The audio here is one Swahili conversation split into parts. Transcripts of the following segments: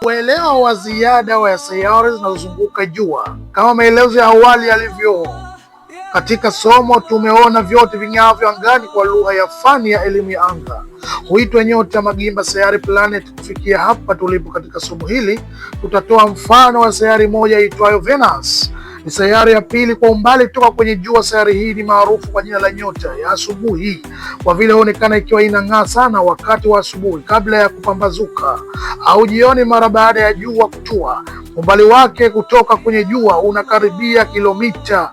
Uelewa wa ziada wa sayari zinazozunguka jua. Kama maelezo ya awali yalivyo katika somo, tumeona vyote ving'avyo angani kwa lugha ya fani ya elimu ya anga huitwa nyota, magimba, sayari, planet. Kufikia hapa tulipo katika somo hili, tutatoa mfano wa sayari moja itwayo Venus. Ni sayari ya pili kwa umbali kutoka kwenye jua. Sayari hii ni maarufu kwa jina la nyota ya asubuhi kwa vile huonekana ikiwa inang'aa sana wakati wa asubuhi kabla ya kupambazuka au jioni mara baada ya jua kutua. Umbali wake kutoka kwenye jua unakaribia kilomita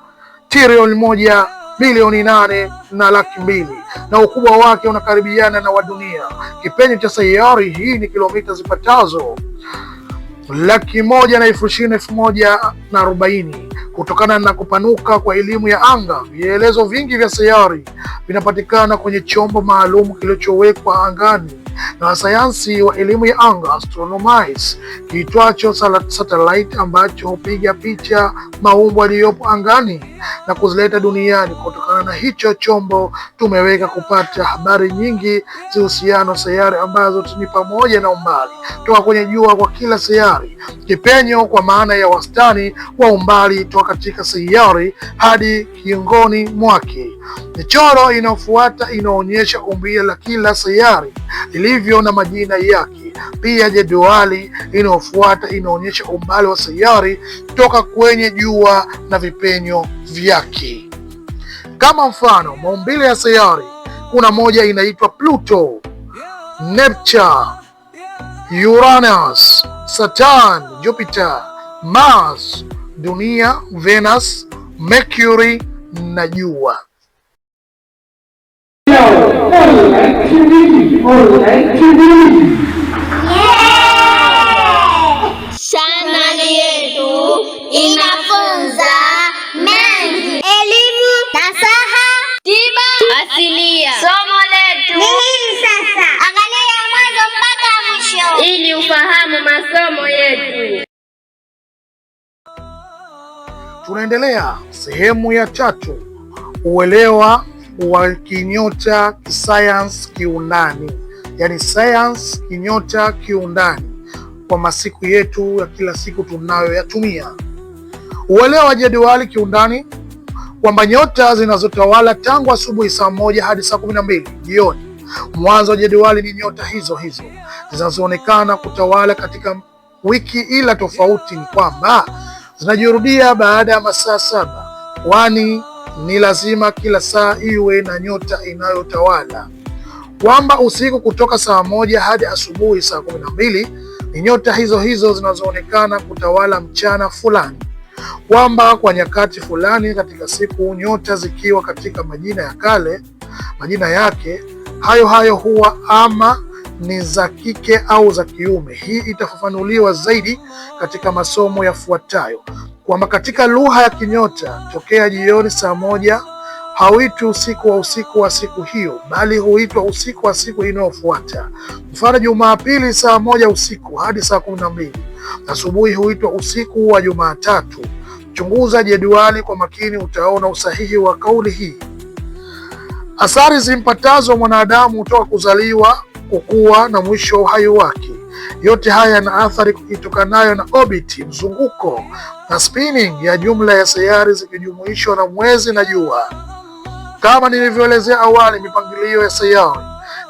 trilioni 1,800,000,000 na ukubwa wake unakaribiana na wa dunia. Kipenyo cha sayari hii ni kilomita zipatazo 120,140. Kutokana na kupanuka kwa elimu ya anga, vielezo vingi vya sayari vinapatikana kwenye chombo maalum kilichowekwa angani na wasayansi wa elimu ya anga astronomers kiitwacho satellite, ambacho hupiga picha maumbo yaliyopo angani na kuzileta duniani. Kutokana na hicho chombo tumeweka kupata habari nyingi zihusiano sayari, ambazo ni pamoja na umbali toka kwenye jua kwa kila sayari, kipenyo kwa maana ya wastani wa umbali toka katika sayari hadi kiungoni mwake. Michoro inayofuata inaonyesha umbile la kila sayari lilivyo na majina yake. Pia jedwali inayofuata inaonyesha umbali wa sayari toka kwenye jua na vipenyo vyake. Kama mfano, maumbile ya sayari, kuna moja inaitwa Pluto, Neptune, Uranus, Saturn, Jupiter, Mars, dunia, Venus, Mercury na jua. Chaneli yetu inafunza mengi, elimu, nasaha, tiba asilia. Somo letu ni hili sasa. Angalia mwanzo mpaka mwisho ili ufahamu masomo yetu. Tunaendelea sehemu ya 3, uelewa wa kinyota kisayansi kiundani, yaani science kinyota kiundani kwa masiku yetu ya kila siku tunayoyatumia. Uelewa wa jedwali kiundani kwamba nyota zinazotawala tangu asubuhi saa 1 hadi saa 12 jioni. Mwanzo wa jedwali ni nyota hizo hizo zinazoonekana kutawala katika wiki, ila tofauti ni kwamba zinajirudia baada ya masaa 7, kwani ni lazima kila saa iwe na nyota inayotawala. Kwamba usiku kutoka saa 1 hadi asubuhi saa 12 ni nyota hizo hizo zinazoonekana kutawala mchana fulani. Kwamba kwa nyakati fulani katika siku nyota zikiwa katika majina ya kale, majina yake hayo huwa ama ni za kike au za kiume. Hii itafafanuliwa zaidi katika masomo yafuatayo. Kwamba katika lugha ya kinyota, tokea jioni saa 1 hauitwi usiku wa siku hiyo, bali huitwa usiku wa siku inayofuata. Mfano, Jumapili saa 1 usiku hadi saa 12 asubuhi huitwa usiku wa Jumatatu. Chunguza jedwali kwa makini, utaona usahihi wa kauli hii. Athari zimpatazo mwanadamu kutoka kuzaliwa, kukua na mwisho wa uhai wake. Yote haya yana athari itokanayo na orbit, mzunguko na spinning ya jumla ya sayari zikijumuishwa na mwezi na jua. Kama nilivyoelezea awali, mipangilio ya sayari,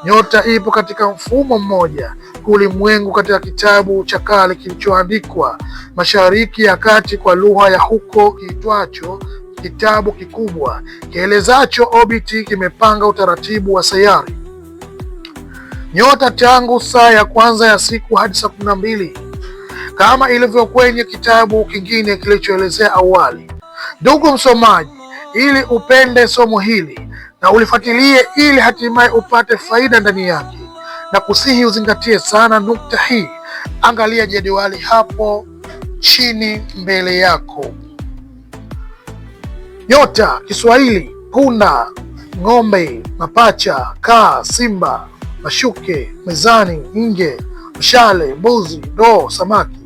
nyota ipo katika mfumo mmoja ulimwengu katika kitabu cha kale kilichoandikwa Mashariki ya Kati kwa lugha ya huko kiitwacho kitabu kikubwa kielezacho orbit. Kimepanga utaratibu wa sayari nyota tangu saa ya kwanza ya siku hadi saa 12 kama ilivyo kwenye kitabu kingine kilichoelezea awali. Ndugu msomaji, ili upende somo hili na ulifuatilie ili hatimaye upate faida ndani yake, na kusihi uzingatie sana nukta hii. Angalia jedwali hapo chini mbele yako. Nyota Kiswahili: punda, ng'ombe, mapacha, kaa, simba, mashuke, mezani, nge, mshale, mbuzi, ndoo, samaki.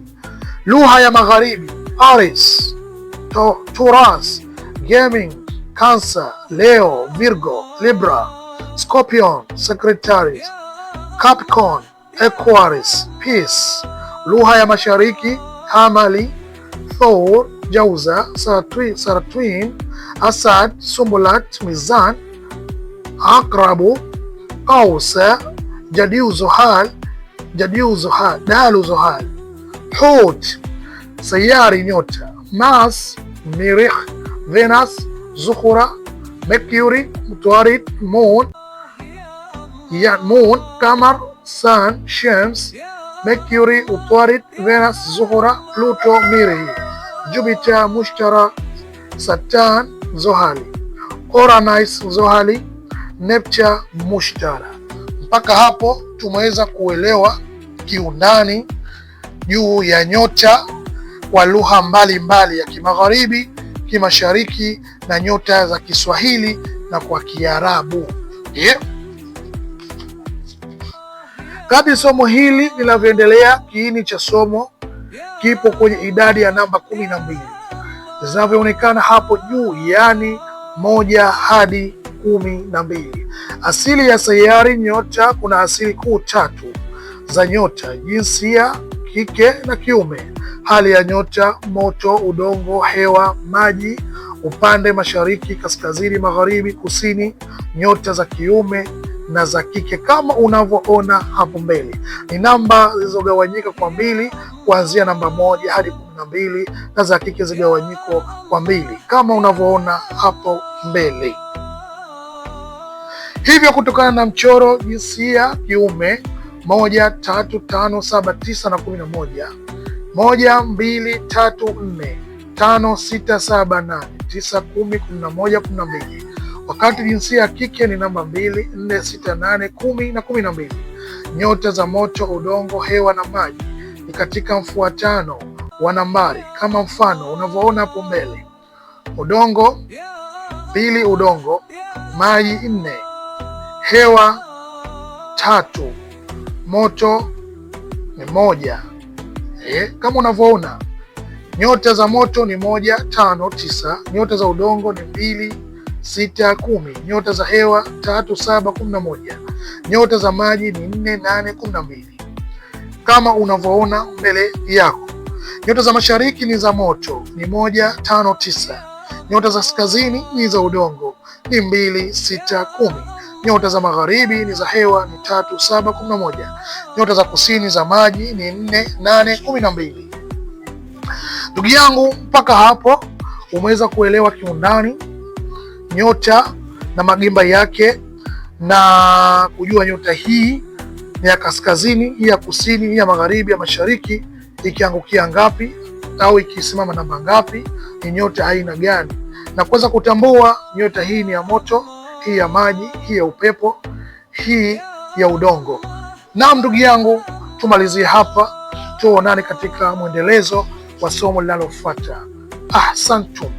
Lugha ya magharibi: Aries, Taurus, Gemini, Cancer, Leo, Virgo, Libra, Scorpion, Sagittarius, Capricorn, Aquarius, Pisces, Lugha ya mashariki: Hamali, Thor, Jauza, Saratwin, Asad, Sumbulat, Mizan, Akrabu, Qausa, Jadiu Zuhal, Dalu Zuhal. Hut, sayari nyota: Mars, Mirikh, Venus, Zuhura, Mercury, Utarid, Moon, Qamar, Sun, Shams, Mercury, Utarid, Venus, Zuhura, Pluto, Mirihi, Jupiter, Mushtara, Saturn, Zohali, Uranus, Zohali, Neptune, Mushtara. Mpaka hapo tumeweza kuelewa kiundani juu ya nyota kwa lugha mbalimbali ya Kimagharibi, Kimashariki na nyota za Kiswahili na kwa Kiarabu. Kadri somo hili linavyoendelea, kiini cha somo kipo kwenye idadi ya namba 12 zinavyoonekana hapo juu, yaani 1 hadi 12. Asili ya sayari nyota: kuna asili kuu 3 za nyota: jinsia kike na kiume. Hali ya nyota: moto, udongo, hewa, maji. Upande: mashariki, kaskazini, magharibi, kusini. Nyota za kiume na za kike kama unavyoona hapo mbele. Ni namba zilizogawanyika kwa 2 kuanzia namba 1 hadi 12, na za kike zigawanyiko kwa 2 kama unavyoona hapo mbele. Hivyo kutokana na mchoro: jinsia kiume 1, 3, 5, 7, 9 na 11. 1, 2, 3, 4, 5, 6, 7, 8, 9, 10, 11, 12. Wakati jinsia ya kike ni namba 2, 4, 6, 8, 10 na 12. Nyota za moto, udongo, hewa na maji ni katika mfuatano wa nambari kama mfano unavyoona hapo mbele: udongo 2, udongo, maji 4, hewa 3, moto ni 1. Kama unavyoona nyota za moto ni 1, 5, 9. Nyota za udongo ni 2, 6, 10. Nyota za hewa 3, 7, 11. Nyota za maji ni 4, 8, 12 kama unavyoona mbele yako. Nyota za mashariki ni za moto ni 1, 5, 9. Nyota za kaskazini ni za udongo ni 2, 6, 10. Nyota za magharibi ni za hewa ni 3, 7, 11. Nyota za kusini za maji ni 4, 8, 12. Ndugu yangu, mpaka hapo umeweza kuelewa kiundani nyota na magimba yake na kujua nyota hii ni ya kaskazini, hii ya kusini, hii ya magharibi, ya mashariki, ikiangukia ngapi au ikisimama namba ngapi, ni nyota aina gani, na kuweza kutambua nyota hii ni ya moto, hii ya maji, hii ya upepo, hii ya udongo. Na ndugu yangu, tumalizie hapa, tuonane katika mwendelezo wa somo linalofuata. Asante.